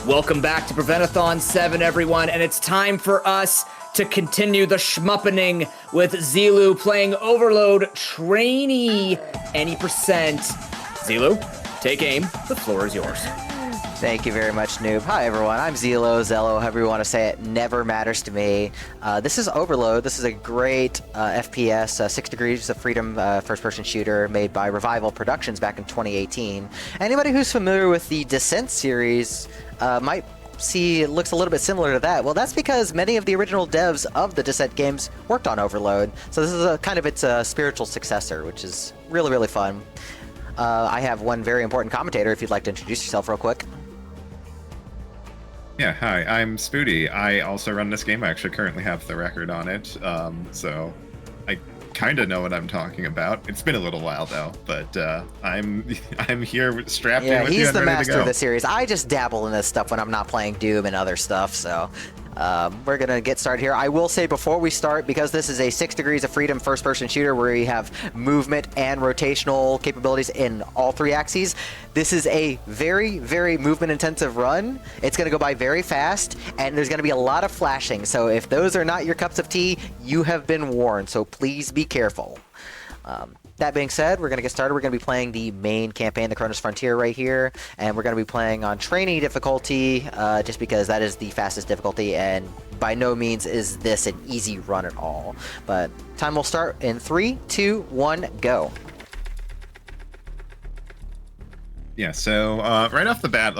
Welcome back to Prevent-A-Thon 7, everyone, and it's time for us to continue the schmuppening with Zilu playing Overload Trainee any percent. Zilu, take aim. The floor is yours. Thank you very much, Noob. Hi, everyone. I'm Zelo, Zello, however you want to say it. Never matters to me. This is Overload. This is a great FPS, 6 Degrees of Freedom first-person shooter made by Revival Productions back in 2018. Anybody who's familiar with the Descent series might see it looks a little bit similar to that. Well, that's because many of the original devs of the Descent games worked on Overload. So this is kind of its spiritual successor, which is really, really fun. I have one very important commentator if you'd like to introduce yourself real quick. Yeah, hi, I'm Spoody. I also run this game. I actually currently have the record on it, so I kind of know what I'm talking about. It's been a little while though, but I'm here strapped in with you. Yeah, he's and the ready to master go. of the series. I just dabble in this stuff when I'm not playing Doom and other stuff, so we're gonna get started here. I will say before we start, because this is a 6 Degrees of Freedom first-person shooter where we have movement and rotational capabilities in all 3 axes, this is a very, very movement-intensive run. It's gonna go by very fast, and there's gonna be a lot of flashing, so if those are not your cups of tea, you have been warned, so please be careful. That being said, we're going to get started. We're going to be playing the main campaign, the Cronus Frontier right here, and we're going to be playing on Trainee difficulty, just because that is the fastest difficulty, and by no means is this an easy run at all. But time will start in 3, 2, 1, go. Yeah, so right off the bat,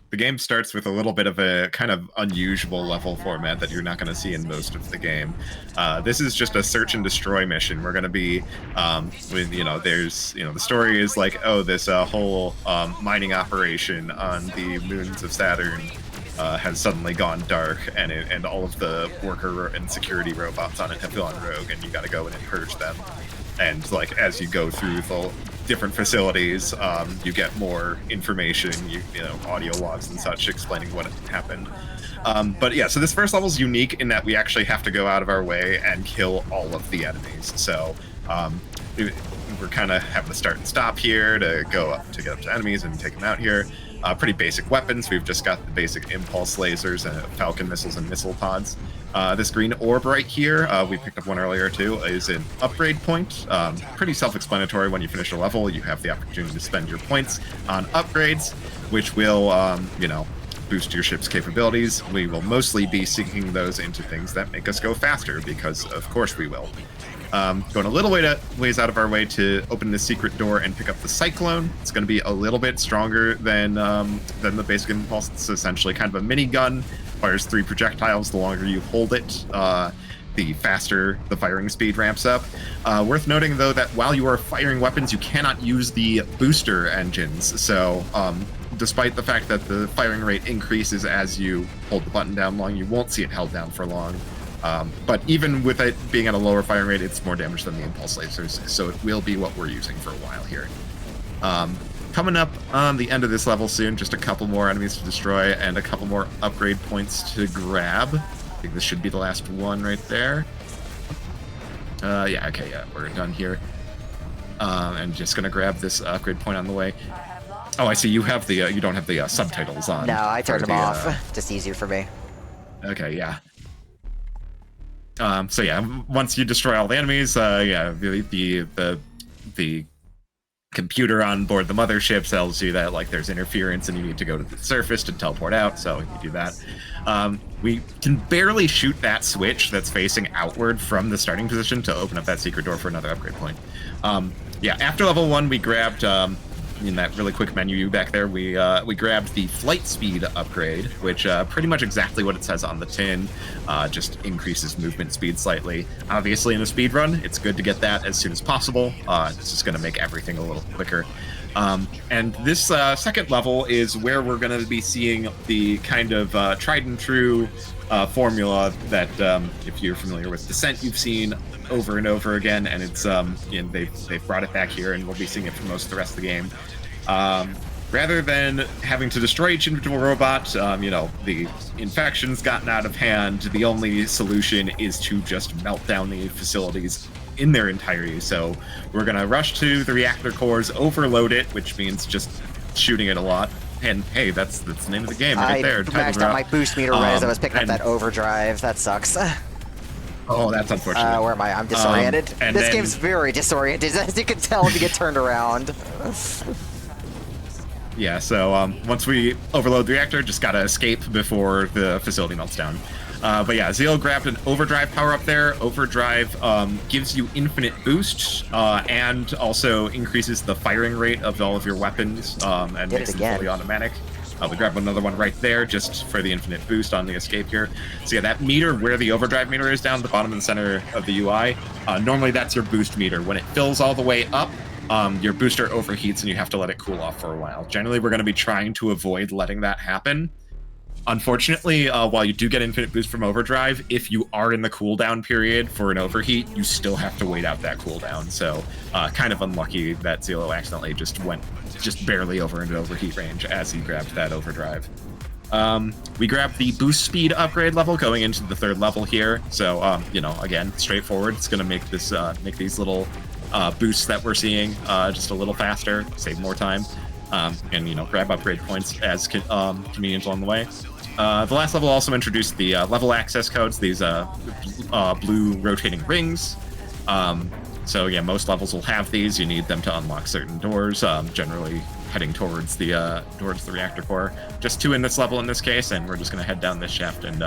the game starts with a little bit of a kind of unusual level format that you're not going to see in most of the game. This is just a search and destroy mission. We're going to be with, the story is like, oh, this whole mining operation on the moons of Saturn has suddenly gone dark, and all of the worker and security robots on it have gone rogue, and you got to go in and purge them. And like as you go through the different facilities, you get more information, you know, audio logs and such explaining what happened. But yeah, so this first level is unique in that we actually have to go out of our way and kill all of the enemies. So we're kind of having to start and stop here to go up to get up to enemies and take them out here. Pretty basic weapons. We've just got the basic impulse lasers and Falcon missiles and missile pods. This green orb right here, we picked up one earlier too, is an upgrade point. Pretty self-explanatory. When you finish a level, you have the opportunity to spend your points on upgrades, which will, boost your ship's capabilities. We will mostly be sinking those into things that make us go faster, because of course we will. Going a little ways out of our way to open the secret door and pick up the Cyclone. It's going to be a little bit stronger than the basic impulse. It's essentially kind of a minigun. Fires 3 projectiles. The longer you hold it, the faster the firing speed ramps up. Worth noting, though, that while you are firing weapons, you cannot use the booster engines. So despite the fact that the firing rate increases as you hold the button down long, you won't see it held down for long. But even with it being at a lower firing rate, it's more damage than the impulse lasers, so it will be what we're using for a while here. Coming up on the end of this level soon, just a couple more enemies to destroy and a couple more upgrade points to grab. I think this should be the last one right there. Yeah, we're done here. And just gonna grab this upgrade point on the way. Oh, I see, you have the, you don't have the subtitles on. No, I turned them off. Just easier for me. Okay, yeah. So yeah, once you destroy all the enemies, the computer on board the mothership tells you that like there's interference and you need to go to the surface to teleport out. So you do that. We can barely shoot that switch that's facing outward from the starting position to open up that secret door for another upgrade point. Yeah, after level 1, we grabbed in that really quick menu back there, we grabbed the flight speed upgrade, which pretty much exactly what it says on the tin, just increases movement speed slightly. Obviously, in a speed run, it's good to get that as soon as possible. It's just going to make everything a little quicker. And this second level is where we're going to be seeing the kind of tried and true formula that, if you're familiar with Descent, you've seen over and over again, and it's they've brought it back here, and we'll be seeing it for most of the rest of the game. Rather than having to destroy each individual robot, the infection's gotten out of hand. The only solution is to just melt down the facilities in their entirety. So we're gonna rush to the reactor cores, overload it, which means just shooting it a lot, And hey, that's the name of the game right there. I maxed out my boost meter as I was picking up and- that overdrive. That sucks. Oh, that's unfortunate. Where am I? I'm disoriented. And This then- game's very disoriented, as you can tell if you get turned around. Yeah, so once we overload the reactor, just gotta escape before the facility melts down. But yeah, Zeal grabbed an overdrive power up there. Overdrive gives you infinite boost and also increases the firing rate of all of your weapons and makes them fully automatic. We grab another one right there just for the infinite boost on the escape here. So yeah, that meter where the overdrive meter is down at the bottom in the center of the UI, normally that's your boost meter. When it fills all the way up, your booster overheats and you have to let it cool off for a while. Generally, we're going to be trying to avoid letting that happen. Unfortunately, while you do get infinite boost from overdrive, if you are in the cooldown period for an overheat, you still have to wait out that cooldown. So kind of unlucky that Zelo accidentally just went barely over into overheat range as he grabbed that overdrive. We grabbed the boost speed upgrade level going into the 3rd level here. So, you know, again, straightforward. It's going to make this make these little boosts that we're seeing just a little faster, save more time, and, you know, grab upgrade points as convenient along the way. The last level also introduced the level access codes, these blue rotating rings. So yeah, most levels will have these. You need them to unlock certain doors, generally heading towards the reactor core. Just 2 in this level in this case, and we're just going to head down this shaft, and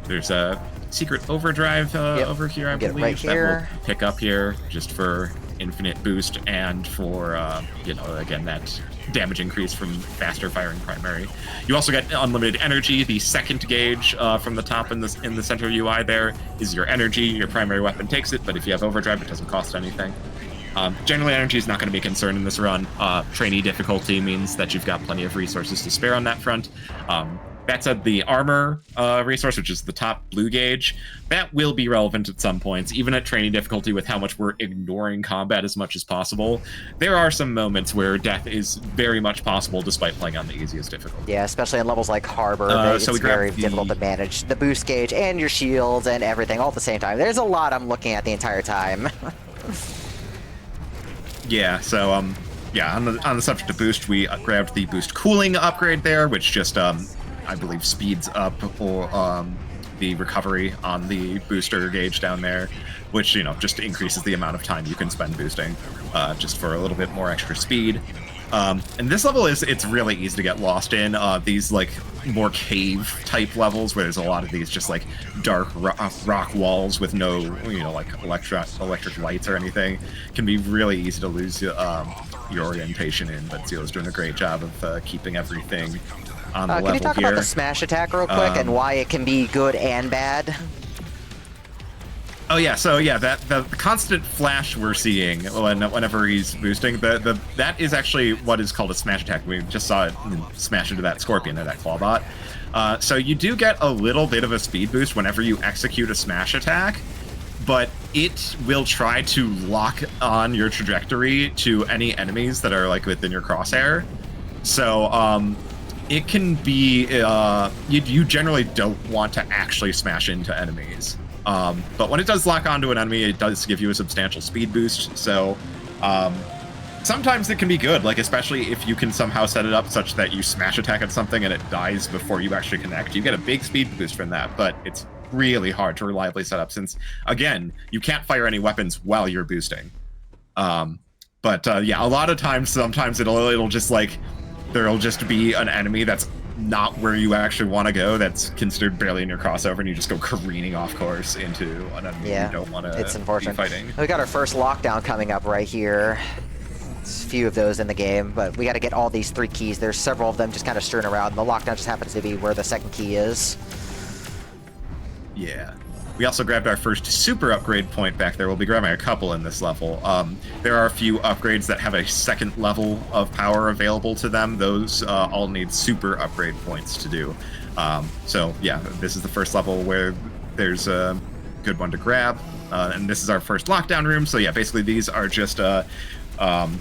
there's a secret overdrive over here, I believe, right here. that we'll pick up here just for infinite boost and for, you know, again, that damage increase from faster firing primary. You also get unlimited energy. The 2nd gauge from the top in the center UI there is your energy. Your primary weapon takes it, but if you have overdrive, it doesn't cost anything. Generally, energy is not going to be a concern in this run. Trainee difficulty means that you've got plenty of resources to spare on that front. That said, the armor resource, which is the top blue gauge, that will be relevant at some points, even at trainee difficulty with how much we're ignoring combat as much as possible. There are some moments where death is very much possible despite playing on the easiest difficulty. Yeah, especially in levels like Harbor, it's very difficult to manage the boost gauge and your shields and everything all at the same time. There's a lot I'm looking at the entire time. Yeah, so, yeah, on the subject of boost, we grabbed the boost cooling upgrade there, which just, I believe, speeds up the recovery on the booster gauge down there, which, you know, just increases the amount of time you can spend boosting, just for a little bit more extra speed. And this level it's really easy to get lost in. These, like, more cave type levels where there's a lot of these just, like, dark rock walls with no, you know, like, electric lights or anything can be really easy to lose your orientation in, but Zelo's doing a great job of keeping everything on the level here. Can you talk about the smash attack real quick and why it can be good and bad? Oh yeah, so yeah, the constant flash we're seeing whenever he's boosting, that is actually what is called a smash attack. We just saw it smash into that scorpion or that clawbot. So you do get a little bit of a speed boost whenever you execute a smash attack, but it will try to lock on your trajectory to any enemies that are, like, within your crosshair. So it can be you generally don't want to actually smash into enemies. But when it does lock onto an enemy, it does give you a substantial speed boost. So sometimes it can be good, like, especially if you can somehow set it up such that you smash attack at something and it dies before you actually connect. You get a big speed boost from that, but it's really hard to reliably set up since, again, you can't fire any weapons while you're boosting. But yeah, a lot of times, sometimes it'll just, like, there'll just be an enemy that's not where you actually want to go, that's considered barely in your crossover, and you just go careening off course into an enemy you don't want to it's unfortunate. be fighting. We got our first lockdown coming up right here. There's a few of those in the game, but we got to get all these 3 keys. There's several of them just kind of strewn around. The lockdown just happens to be where the 2nd key is. Yeah. We also grabbed our first super upgrade point back there. We'll be grabbing a couple in this level. There are a few upgrades that have a 2nd level of power available to them. Those all need super upgrade points to do. So yeah, this is the first level where there's a good one to grab. And this is our first lockdown room. So yeah, basically these are just an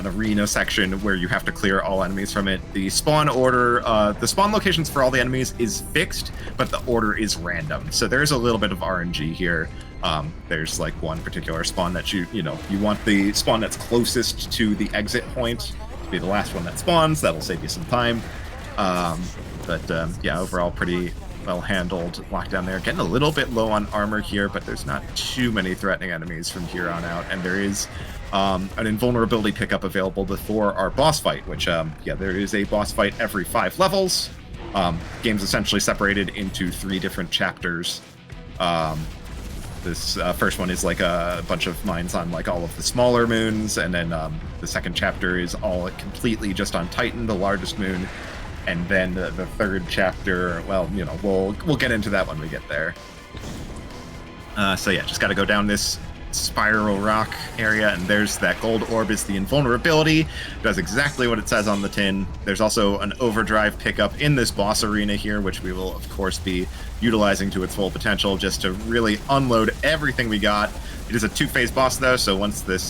arena section where you have to clear all enemies from it. The spawn order, the spawn locations for all the enemies is fixed, but the order is random. So there's a little bit of RNG here. There's, like, one particular spawn that you want the spawn that's closest to the exit point be the last one that spawns. That'll save you some time. Yeah, overall pretty well handled lockdown there. Getting a little bit low on armor here, but there's not too many threatening enemies from here on out, and there is an invulnerability pickup available before our boss fight, which yeah, there is a boss fight every 5 levels. Game's essentially separated into 3 different chapters. This first one is like a bunch of mines on like all of the smaller moons, and then the second chapter is all completely just on Titan, the largest moon. And then the third chapter, well, you know, we'll get into that when we get there. So yeah, just got to go down this spiral rock area, and there's that gold orb is the invulnerability. Does exactly what it says on the tin. There's also an overdrive pickup in this boss arena here, which we will of course be utilizing to its full potential, just to really unload everything we got. It is a 2-phase boss though, so once this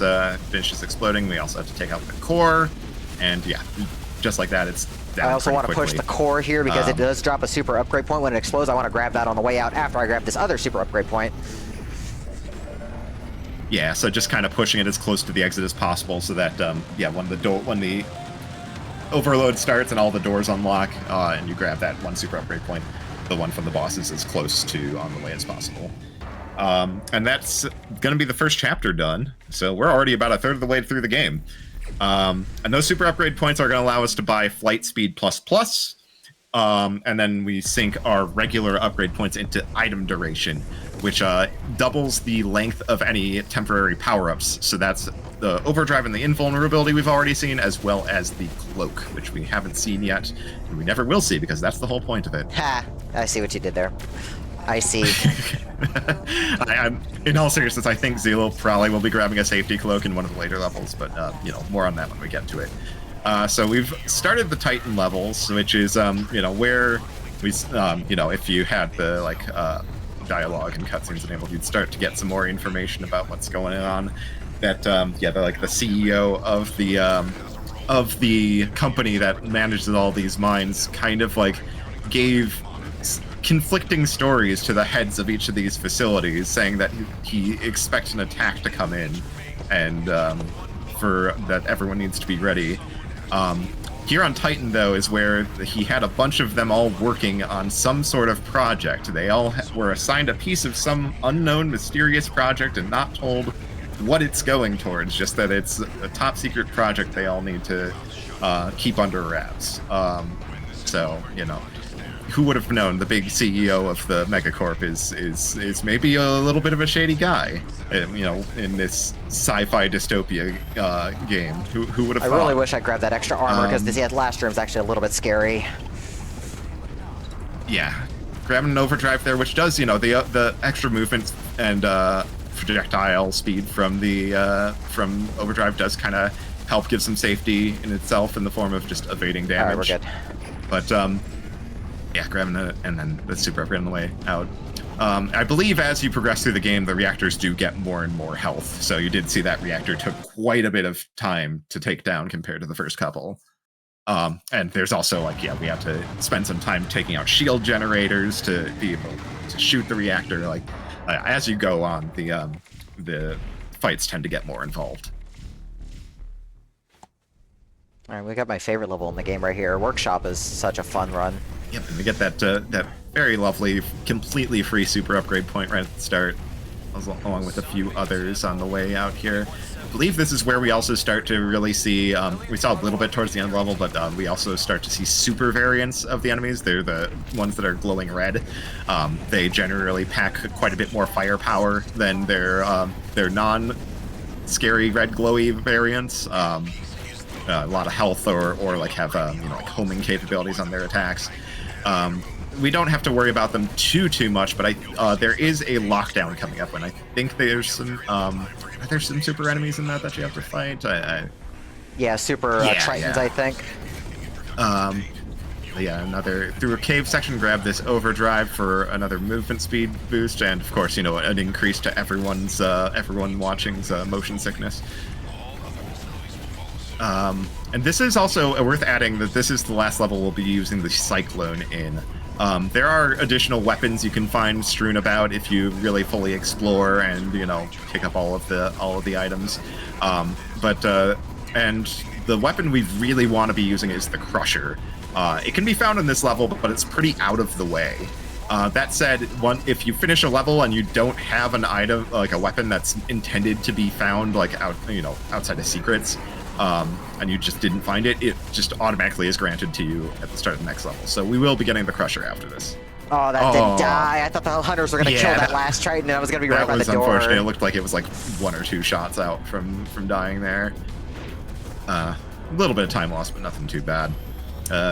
finishes exploding, we also have to take out the core, and yeah, just like that, it's down. I also want to push quickly. the core here because it does drop a super upgrade point when it explodes. I want to grab that on the way out after I grab this other super upgrade point. Yeah, so just kind of pushing it as close to the exit as possible, so that yeah, when the overload starts and all the doors unlock, and you grab that one super upgrade point, the one from the boss is as close to on the way as possible. And that's going to be the first chapter done. So we're already about a third of the way through the game. And those super upgrade points are going to allow us to buy flight speed plus, and then we sync our regular upgrade points into item duration, which doubles the length of any temporary power-ups. So that's the overdrive and the invulnerability we've already seen, as well as the cloak, which we haven't seen yet, and we never will see, because that's the whole point of it. Ha! I see what you did there. I see. I'm in all seriousness, I think Zelo probably will be grabbing a safety cloak in one of the later levels, but you know, more on that when we get to it. So we've started the Titan levels, which is you know, where we you know, if you had the like dialogue and cutscenes enabled, you'd start to get some more information about what's going on. That yeah, like the CEO of the company that manages all these mines kind of like gave conflicting stories to the heads of each of these facilities, saying that he expects an attack to come in, and for that everyone needs to be ready. Here on Titan, though, is where he had a bunch of them all working on some sort of project. They all were assigned a piece of some unknown, mysterious project and not told what it's going towards, just that it's a top secret project they all need to keep under wraps. So, you know, who would have known the big CEO of the megacorp is maybe a little bit of a shady guy, you know, in this sci-fi dystopia game. Who would have thought? I really wish I grabbed that extra armor because this last room is actually a little bit scary. Yeah, grabbing an overdrive there, which does, you know, the extra movement and projectile speed from the from overdrive does kind of help give some safety in itself in the form of just evading damage. All right, we're good. But yeah, grabbing it and then the super upgrade on the way out. I believe as you progress through the game, the reactors do get more and more health. So you did see that reactor took quite a bit of time to take down compared to the first couple. And there's also like, yeah, we have to spend some time taking out shield generators to be able to shoot the reactor. Like as you go on, the fights tend to get more involved. All right, we got my favorite level in the game right here. Workshop is such a fun run. Yep, and we get that very lovely, completely free super upgrade point right at the start, along with a few others on the way out here. I believe this is where we also start to really see, we saw a little bit towards the end level, but we also start to see super variants of the enemies. They're the ones that are glowing red. They generally pack quite a bit more firepower than their non-scary red glowy variants. A lot of health or like have you know, like homing capabilities on their attacks. We don't have to worry about them too much, but there is a lockdown coming up, and I think there's some super enemies in that you have to fight. Yeah, super Tritons, I think. Yeah, another through a cave section. Grab this overdrive for another movement speed boost, and of course, you know, an increase to everyone watching's motion sickness. And this is also worth adding that this is the last level we'll be using the Cyclone in. There are additional weapons you can find strewn about if you really fully explore and, you know, pick up all of the items. And the weapon we really want to be using is the Crusher. It can be found in this level, but it's pretty out of the way. That said, if you finish a level and you don't have an item, like a weapon that's intended to be found, like outside of secrets, and you just didn't find it, it just automatically is granted to you at the start of the next level. So we will be getting the Crusher after this. Oh, that didn't die. I thought the hunters were going to kill that last Triton, and I was going to be right by the door. That was unfortunate. It looked like it was like 1 or 2 shots out from dying there. A little bit of time loss, but nothing too bad.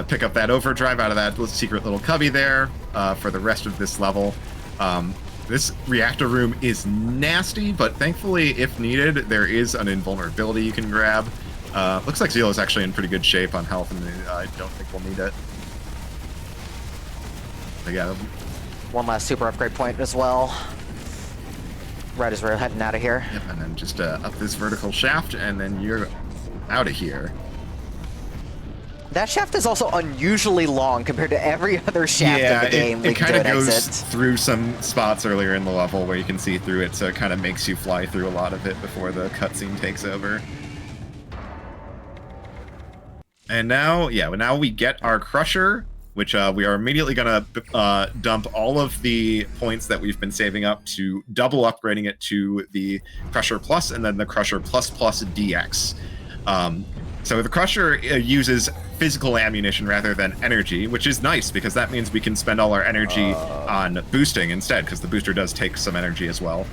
Pick up that overdrive out of that secret little cubby there for the rest of this level. This reactor room is nasty, but thankfully, if needed, there is an invulnerability you can grab. Looks like Zealo's actually in pretty good shape on health, and I don't think we'll need it. But yeah. One last super upgrade point as well. Right as we're heading out of here. Yep, and then just up this vertical shaft, and then you're out of here. That shaft is also unusually long compared to every other shaft in the game. It kind of goes through some spots earlier in the level where you can see through it, so it kind of makes you fly through a lot of it before the cutscene takes over. And now, now we get our Crusher, which we are immediately going to dump all of the points that we've been saving up to double upgrading it to the Crusher Plus and then the Crusher Plus Plus DX. So the Crusher uses physical ammunition rather than energy, which is nice because that means we can spend all our energy on boosting instead, because the booster does take some energy as well.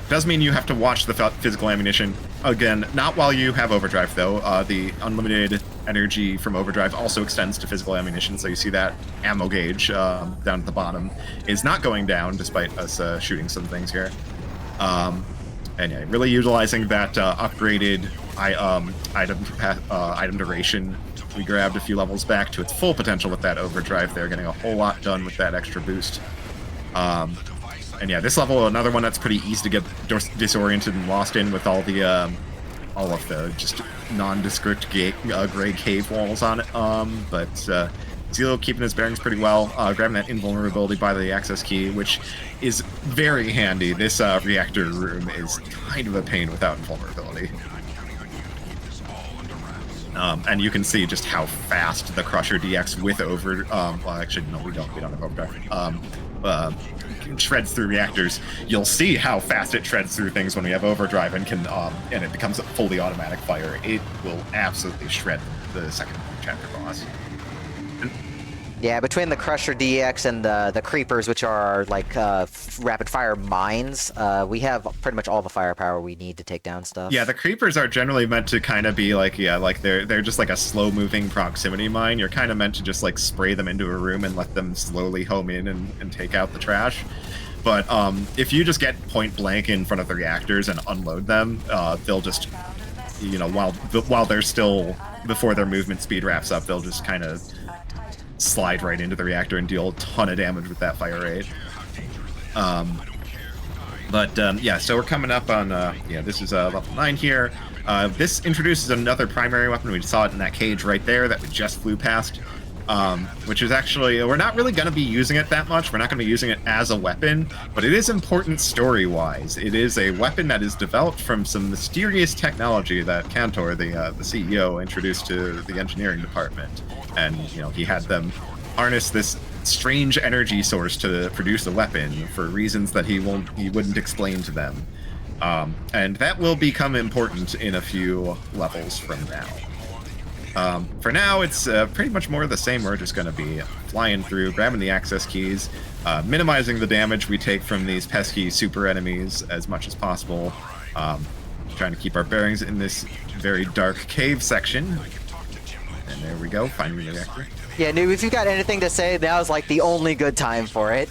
Does mean you have to watch the physical ammunition. Again, not while you have overdrive, though. The unlimited energy from overdrive also extends to physical ammunition, so you see that ammo gauge down at the bottom is not going down, despite us shooting some things here. And yeah, really utilizing that upgraded item duration we grabbed a few levels back to its full potential with that overdrive there, getting a whole lot done with that extra boost. And yeah, this level, another one that's pretty easy to get disoriented and lost in with all of the just nondescript gray cave walls on it. But Zealo keeping his bearings pretty well, grabbing that invulnerability by the access key, which is very handy. This reactor room is kind of a pain without invulnerability. And you can see just how fast the Crusher DX with well, actually, no, we don't have overdrive. Shreds through reactors. You'll see how fast it shreds through things when we have overdrive and can and it becomes a fully automatic fire. It will absolutely shred the second chapter boss. Yeah, between the Crusher DX and the Creepers, which are like rapid fire mines, we have pretty much all the firepower we need to take down stuff. Yeah, the Creepers are generally meant to kind of be like, they're just like a slow moving proximity mine. You're kind of meant to just like spray them into a room and let them slowly home in and take out the trash. But if you just get point blank in front of the reactors and unload them, they'll just, while they're still, before their movement speed wraps up, they'll just kind of slide right into the reactor and deal a ton of damage with that fire rate. Yeah, so we're coming up on, this is level 9 here. This introduces another primary weapon. We saw it in that cage right there that we just flew past, which is actually, we're not really going to be using it that much. We're not going to be using it as a weapon, but it is important story-wise. It is a weapon that is developed from some mysterious technology that Cantor, the CEO, introduced to the engineering department. And, he had them harness this strange energy source to produce a weapon for reasons that he wouldn't explain to them. And that will become important in a few levels from now. For now, it's pretty much more of the same. We're just going to be flying through, grabbing the access keys, minimizing the damage we take from these pesky super enemies as much as possible, trying to keep our bearings in this very dark cave section. And there we go, finding the reactor. Yeah, Noob, if you got anything to say, that was like the only good time for it.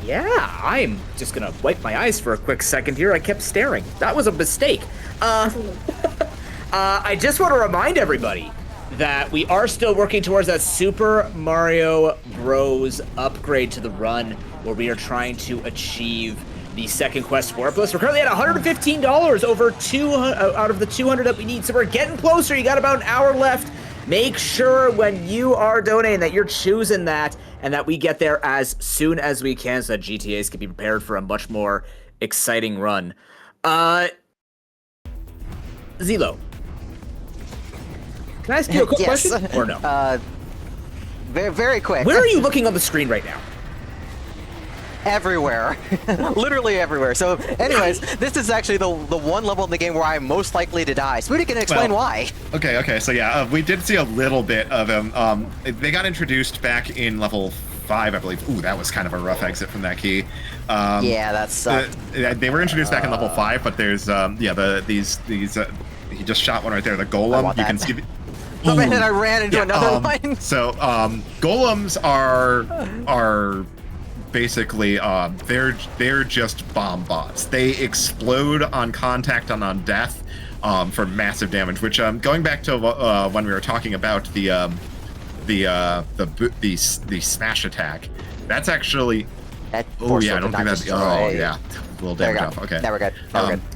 Yeah, I'm just gonna wipe my eyes for a quick second here. I kept staring. That was a mistake. I just want to remind everybody that we are still working towards that Super Mario Bros. Upgrade to the run, where we are trying to achieve the second quest for Plus. We're currently at $115 over 200 out of the 200 that we need, so we're getting closer. You got about an hour left. Make sure when you are donating that you're choosing that and that we get there as soon as we can so that GTAs can be prepared for a much more exciting run. Zelo, can I ask you a quick Yes. question or no? Very, very quick. Where are you looking on the screen right now? Everywhere. Literally everywhere. So, anyways, this is actually the one level in the game where I'm most likely to die. Spoody can explain why. Okay. So yeah, we did see a little bit of them. They got introduced back in level 5, I believe. Ooh, that was kind of a rough exit from that key. Yeah, that sucked. They were introduced back in level 5, but there's these he just shot one right there. The golem. You can see. Oh man, and I ran into another one. So golems are basically they're just bomb bots. They explode on contact and on death for massive damage. Which going back to when we were talking about the smash attack, that's actually. Oh yeah, I don't think that's. Oh yeah, a little damage off. Okay, now we're good.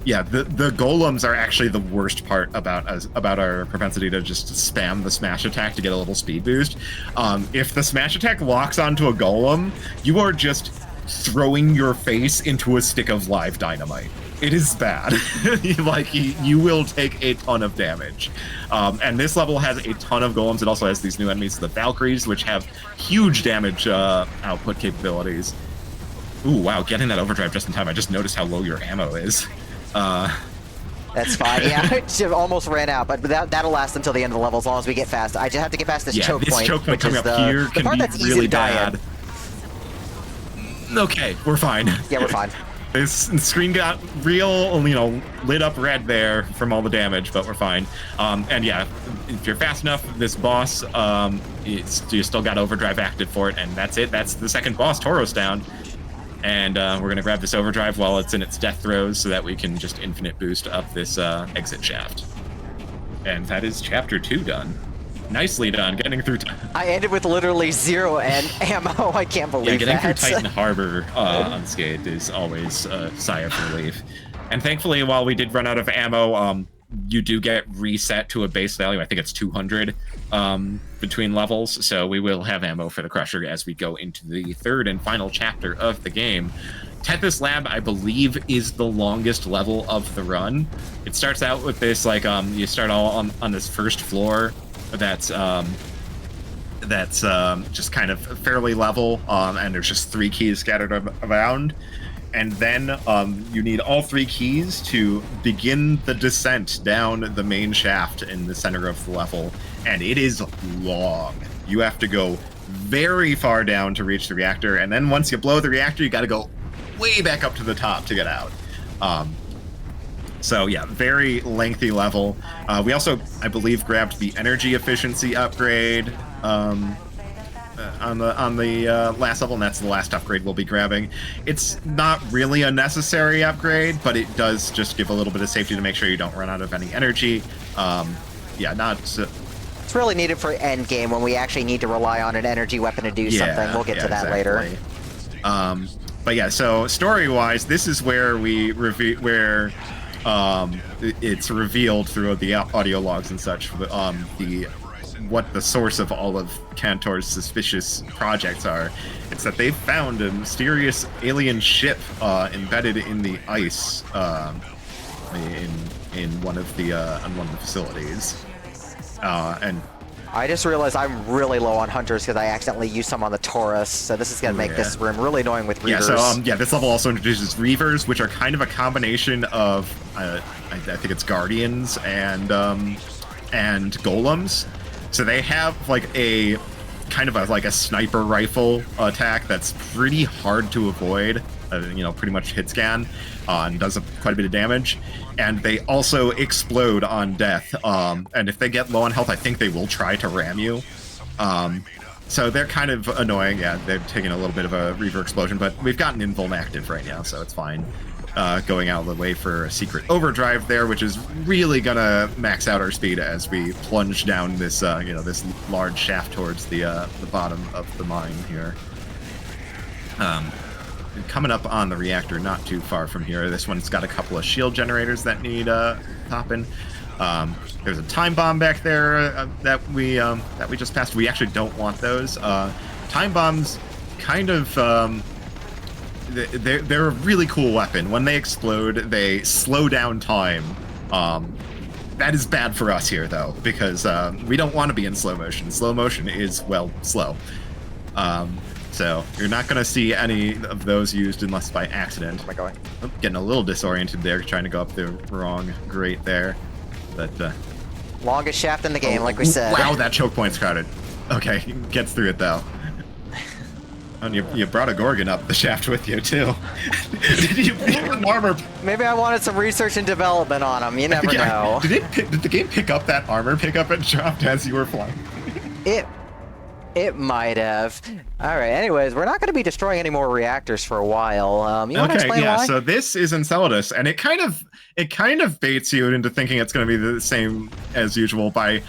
Yeah, the golems are actually the worst part about our propensity to just spam the smash attack to get a little speed boost. If the smash attack locks onto a golem, you are just throwing your face into a stick of live dynamite. It is bad. You will take a ton of damage. And this level has a ton of golems. It also has these new enemies, the Valkyries, which have huge damage output capabilities. Ooh, wow, getting that overdrive just in time. I just noticed how low your ammo is. That's fine. Yeah, I almost ran out, but that'll last until the end of the level as long as we get fast. I just have to get past this choke point. This choke point which coming is up here can part be that's easy really to die bad. Okay, we're fine. Yeah, we're fine. This screen got real, lit up red there from all the damage, but we're fine. And yeah, if you're fast enough, this boss, you still got overdrive active for it, and that's it. That's the second boss. Tauros down. And we're going to grab this overdrive while it's in its death throes so that we can just infinite boost up this exit shaft. And that is chapter 2 done. Nicely done, getting through... I ended with literally 0 ammo. I can't believe getting that. through Titan Harbor unscathed is always a sigh of relief. And thankfully, while we did run out of ammo, you do get reset to a base value. I think it's 200 between levels, so we will have ammo for the Crusher as we go into the third and final chapter of the game. Tethys Lab, I believe, is the longest level of the run. It starts out with this, you start all on this first floor that's just kind of fairly level, and there's just 3 keys scattered around. And then you need all 3 keys to begin the descent down the main shaft in the center of the level. And it is long. You have to go very far down to reach the reactor. And then once you blow the reactor, you got to go way back up to the top to get out. So yeah, very lengthy level. We also, I believe, grabbed the energy efficiency upgrade on the last level, and that's the last upgrade we'll be grabbing. It's not really a necessary upgrade, but it does just give a little bit of safety to make sure you don't run out of any energy. It's really needed for end game when we actually need to rely on an energy weapon to do something. We'll get to that later. But yeah, so story-wise, this is where it's revealed through the audio logs and such, what the source of all of Cantor's suspicious projects are. It's that they've found a mysterious alien ship embedded in the ice in one of the facilities. And I just realized I'm really low on hunters because I accidentally used some on the Taurus, so this is going to make this room really annoying with Reavers. Yeah, so this level also introduces Reavers, which are kind of a combination of, I think it's Guardians and Golems. So they have a kind of a sniper rifle attack that's pretty hard to avoid. Pretty much hit scan and does quite a bit of damage. And they also explode on death. And if they get low on health, I think they will try to ram you. So they're kind of annoying. Yeah, they're taking a little bit of a Reaver explosion, but we've gotten Invuln active right now, so it's fine. Going out of the way for a secret overdrive there, which is really gonna max out our speed as we plunge down this, this large shaft towards the bottom of the mine here. Coming up on the reactor, not too far from here. This one's got a couple of shield generators that need popping. There's a time bomb back there that we just passed. We actually don't want those. Time bombs, kind of. They're a really cool weapon. When they explode, they slow down time that is bad for us here, though, because we don't want to be in slow motion. Slow motion is, well, slow. So you're not going to see any of those used unless by accident. Where am I going? Oh, getting a little disoriented there, trying to go up the wrong grate there. But Longest shaft in the game, like we said. Wow, that choke point's crowded. Okay, gets through it though. And you brought a Gorgon up the shaft with you too. Did you an armor? Maybe I wanted some research and development on him. You never know. Did the game pick up that armor pickup it dropped as you were flying? It might have. All right. Anyways, we're not going to be destroying any more reactors for a while. You want to explain why? So this is Enceladus, and it kind of baits you into thinking it's going to be the same as usual by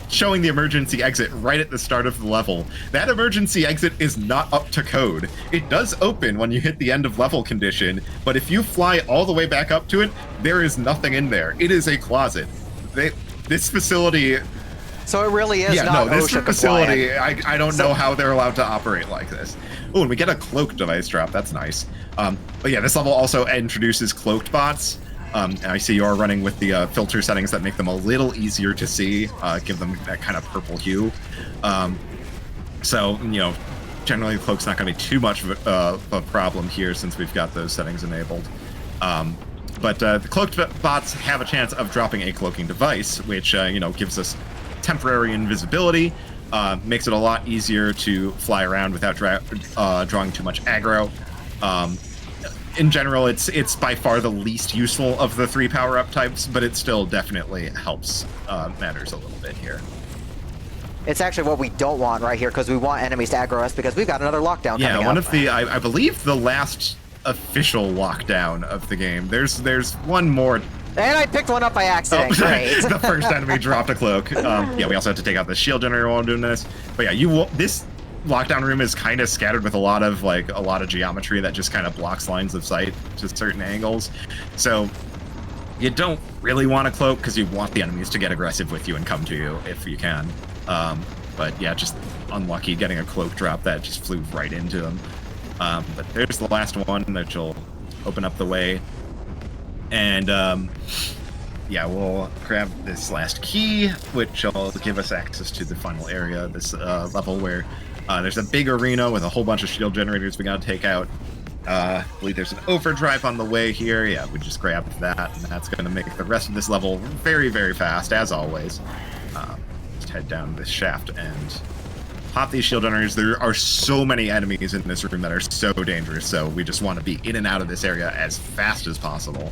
showing the emergency exit right at the start of the level. That emergency exit is not up to code. It does open when you hit the end of level condition, but if you fly all the way back up to it, there is nothing in there. It is a closet. This facility. So it really is not this OSHA facility, I don't know how they're allowed to operate like this. Oh, and we get a cloak device drop. That's nice. But yeah, this level also introduces cloaked bots. And I see you're running with the filter settings that make them a little easier to see, give them that kind of purple hue. So, generally the cloak's not going to be too much of a problem here since we've got those settings enabled. But the cloaked bots have a chance of dropping a cloaking device, which, gives us temporary invisibility, makes it a lot easier to fly around without drawing too much aggro. In general, it's by far the least useful of the 3 power-up types, but it still definitely helps matters a little bit here. It's actually what we don't want right here, because we want enemies to aggro us, because we've got another lockdown coming up. Yeah, one of the, I believe the last official lockdown of the game. There's one more. And I picked one up by accident. Great. The first enemy dropped a cloak. Yeah, we also have to take out the shield generator while doing this. But yeah, this lockdown room is kind of scattered with a lot of geometry that just kind of blocks lines of sight to certain angles. So you don't really want a cloak because you want the enemies to get aggressive with you and come to you if you can. But yeah, just unlucky getting a cloak drop that just flew right into them. But there's the last one that will open up the way. And yeah, we'll grab this last key, which will give us access to the final area, this level where there's a big arena with a whole bunch of shield generators we gotta take out. I believe there's an overdrive on the way here. Yeah, we just grabbed that, and that's gonna make the rest of this level very, very fast, as always. Just head down this shaft and pop these shield generators. There are so many enemies in this room that are so dangerous, so we just want to be in and out of this area as fast as possible.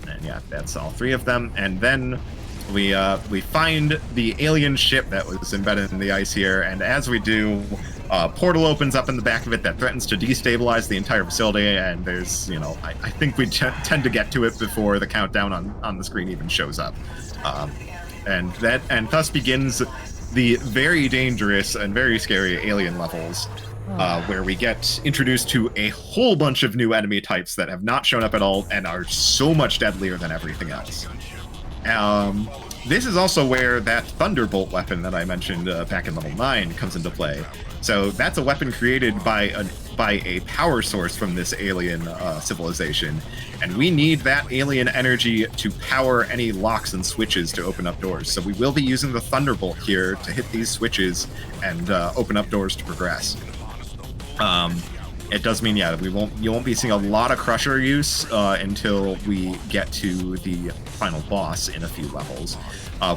And yeah, that's all 3 of them. And then we find the alien ship that was embedded in the ice here, and as we do, a portal opens up in the back of it that threatens to destabilize the entire facility, and there's, I think we tend to get to it before the countdown on the screen even shows up. And thus begins the very dangerous and very scary alien levels, where we get introduced to a whole bunch of new enemy types that have not shown up at all and are so much deadlier than everything else. This is also where that Thunderbolt weapon that I mentioned back in level 9 comes into play. So that's a weapon created by a power source from this alien civilization, and we need that alien energy to power any locks and switches to open up doors. So we will be using the Thunderbolt here to hit these switches and open up doors to progress. It does mean, yeah, you won't be seeing a lot of Crusher use until we get to the final boss in a few levels.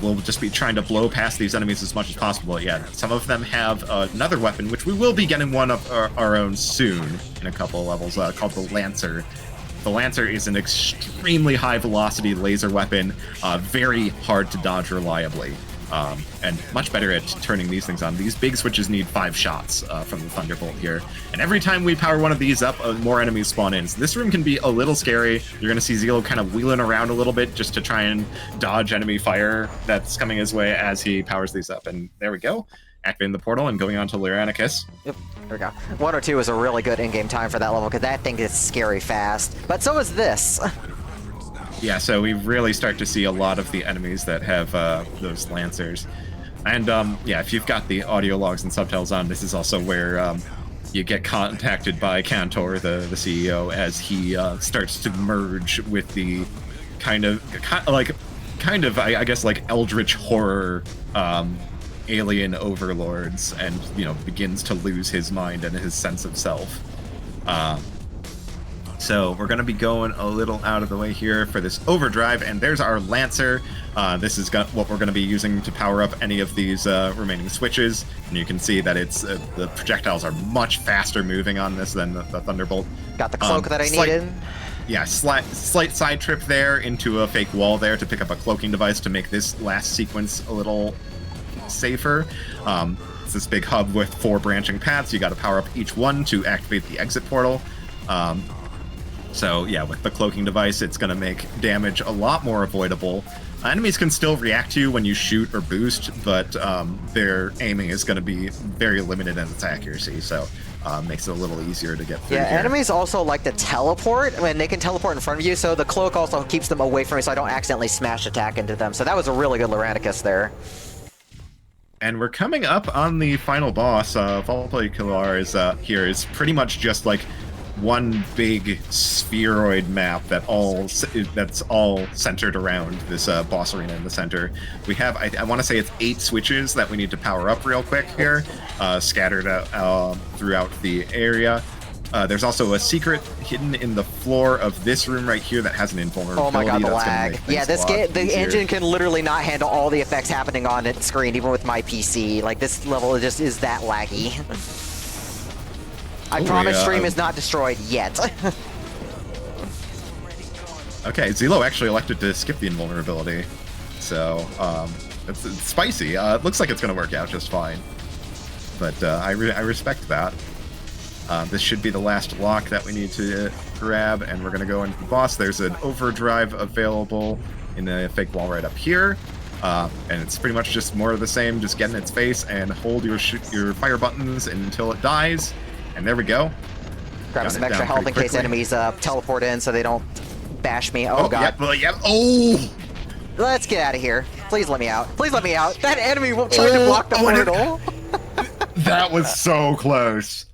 We'll just be trying to blow past these enemies as much as possible. Yeah, some of them have another weapon, which we will be getting one of our own soon in a couple of levels, called the Lancer. The Lancer is an extremely high velocity laser weapon, very hard to dodge reliably. And much better at turning these things on. These big switches need 5 shots from the Thunderbolt here. And every time we power one of these up, more enemies spawn in. So this room can be a little scary. You're going to see Zelo kind of wheeling around a little bit just to try and dodge enemy fire that's coming his way as he powers these up. And there we go. Activating the portal and going on to Lyranicus. Yep, there we go. 102 is a really good in-game time for that level, because that thing is scary fast. But so is this. Yeah, so we really start to see a lot of the enemies that have those Lancers. And yeah, if you've got the audio logs and subtitles on, this is also where you get contacted by Cantor, the CEO, as he starts to merge with the kind of like kind of, I guess, like eldritch horror alien overlords, and begins to lose his mind and his sense of self. So we're going to be going a little out of the way here for this overdrive, and there's our Lancer. This is what we're going to be using to power up any of these remaining switches, and you can see that it's the projectiles are much faster moving on this than the Thunderbolt. Got the cloak that I needed. Yeah, slight side trip there into a fake wall there to pick up a cloaking device to make this last sequence a little safer. It's this big hub with 4 branching paths. You got to power up each one to activate the exit portal. So yeah, with the cloaking device, it's going to make damage a lot more avoidable. Enemies can still react to you when you shoot or boost, but their aiming is going to be very limited in its accuracy, so makes it a little easier to get through. Yeah, here. enemies also like to teleport, and they can teleport in front of you, so the cloak also keeps them away from me so I don't accidentally smash attack into them. So that was a really good Loranicus there. And we're coming up on the final boss. Volplay is pretty much just like one big spheroid map that's all centered around this boss arena in the center. We have, I want to say it's 8 switches that we need to power up real quick here, scattered throughout the area. There's also a secret hidden in the floor of this room right here that has an invulnerability. Oh my god, the that's lag. Yeah, this game, the engine can literally not handle all the effects happening on its screen, even with my PC. Like, this level just is that laggy. I promise stream is not destroyed yet. Okay, Zelo actually elected to skip the invulnerability. So, it's spicy. It looks like it's going to work out just fine. But I respect that. This should be the last lock that we need to grab, and we're going to go into the boss. There's an overdrive available in the fake wall right up here. And it's pretty much just more of the same. Just get in its face and hold your fire buttons until it dies. And there we go. Grab some extra health in case enemies teleport in so they don't bash me. Oh god. Yep. Oh! Let's get out of here. Please let me out. Please let me out. That enemy tried to block the portal. That was so close.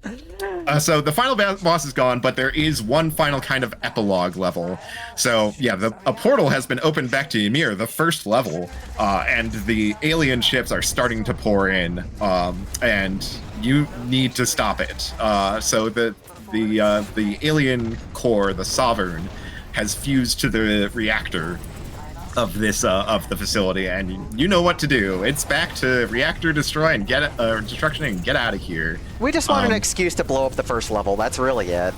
So the final boss is gone, but there is one final kind of epilogue level. So yeah, a portal has been opened back to Ymir, the first level, and the alien ships are starting to pour in, and you need to stop it. So the alien core, the Sovereign, has fused to the reactor of this of the facility, and you know what to do. It's back to reactor destroy and destruction and get out of here. We just want an excuse to blow up the first level. That's really it.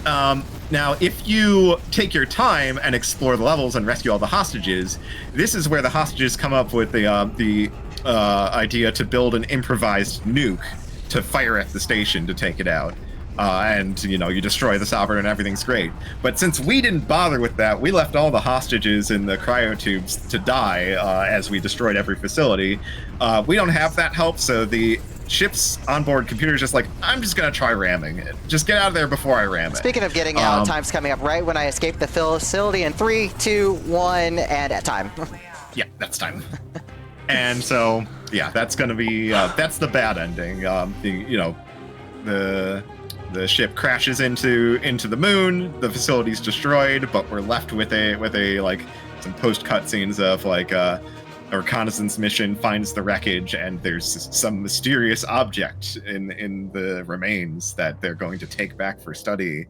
Now, if you take your time and explore the levels and rescue all the hostages, this is where the hostages come up with the idea to build an improvised nuke to fire at the station to take it out. And, you destroy the Sovereign and everything's great. But since we didn't bother with that, we left all the hostages in the cryotubes to die as we destroyed every facility. We don't have that help, so the ship's onboard computer is just like, I'm just going to try ramming it. Just get out of there before I ram it. Speaking of getting out, time's coming up right when I escape the facility in 3, 2, 1, and at time. Yeah, that's time. And so, yeah, that's going to be, that's the bad ending. The ship crashes into the moon. The facility's destroyed, but we're left with some post cutscenes of a reconnaissance mission finds the wreckage, and there's some mysterious object in the remains that they're going to take back for study,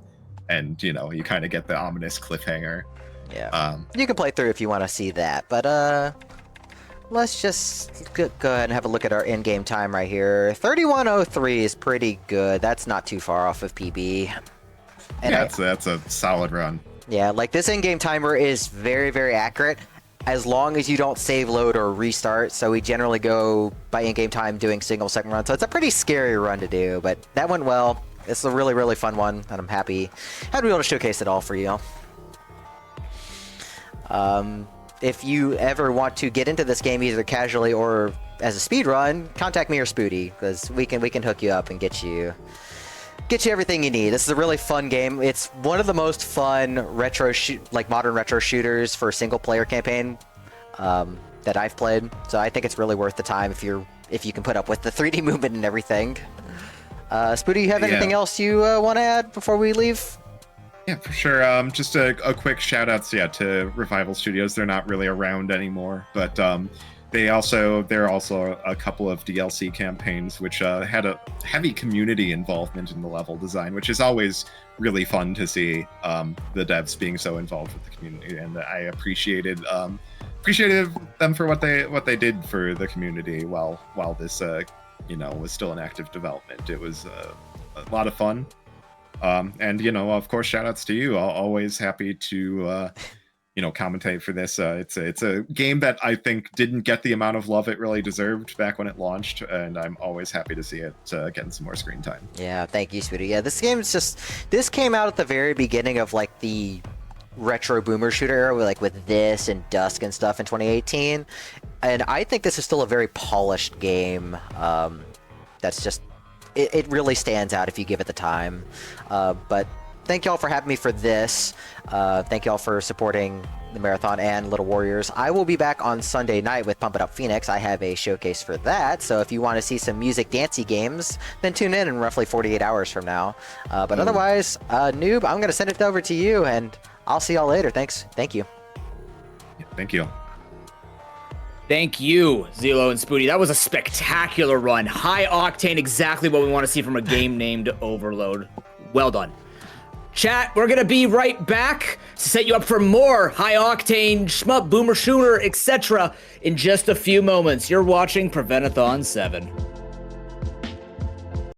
and you kind of get the ominous cliffhanger. Yeah. You can play through if you want to see that, but let's just go ahead and have a look at our in-game time right here. 31:03 is pretty good. That's not too far off of PB. And yeah, that's a solid run. Yeah, like this in-game timer is very, very accurate as long as you don't save load or restart. So we generally go by in-game time doing single second run. So it's a pretty scary run to do, but that went well. It's a really, really fun one, and I'm happy to be able to showcase it all for you. If you ever want to get into this game either casually or as a speed run, contact me or Spooty, because we can hook you up and get you everything you need. This is a really fun game. It's one of the most fun modern retro shooters for a single player campaign that I've played. So I think it's really worth the time if you can put up with the 3D movement and everything. Spooty, you have anything else you want to add before we leave? Yeah, for sure. Just a quick shout out, to Revival Studios. They're not really around anymore, but there are also a couple of DLC campaigns which had a heavy community involvement in the level design, which is always really fun to see. The devs being so involved with the community, and I appreciated them for what they did for the community while this was still in active development. It was a lot of fun. And of course, shout outs to you. Always happy to commentate for this. It's a game that I think didn't get the amount of love it really deserved back when it launched, and I'm always happy to see it getting some more screen time. Yeah, thank you, Sweetie. Yeah, this came out at the very beginning of like the retro boomer shooter era, with this and Dusk and stuff in 2018, and I think this is still a very polished game. That's just. It really stands out if you give it the time. But thank y'all for having me for this. Thank y'all for supporting the marathon and Little Warriors. I will be back on Sunday night with Pump It Up Phoenix. I have a showcase for that. So if you want to see some music dancey games, then tune in roughly 48 hours from now. But otherwise, Noob, I'm going to send it over to you, and I'll see y'all later. Thanks. Thank you. Thank you. Thank you, Zelo and Spooty. That was a spectacular run. High octane, exactly what we want to see from a game named Overload. Well done. Chat, we're going to be right back to set you up for more high octane, shmup, boomer shooter, etc. in just a few moments. You're watching Prevent-A-Thon 7.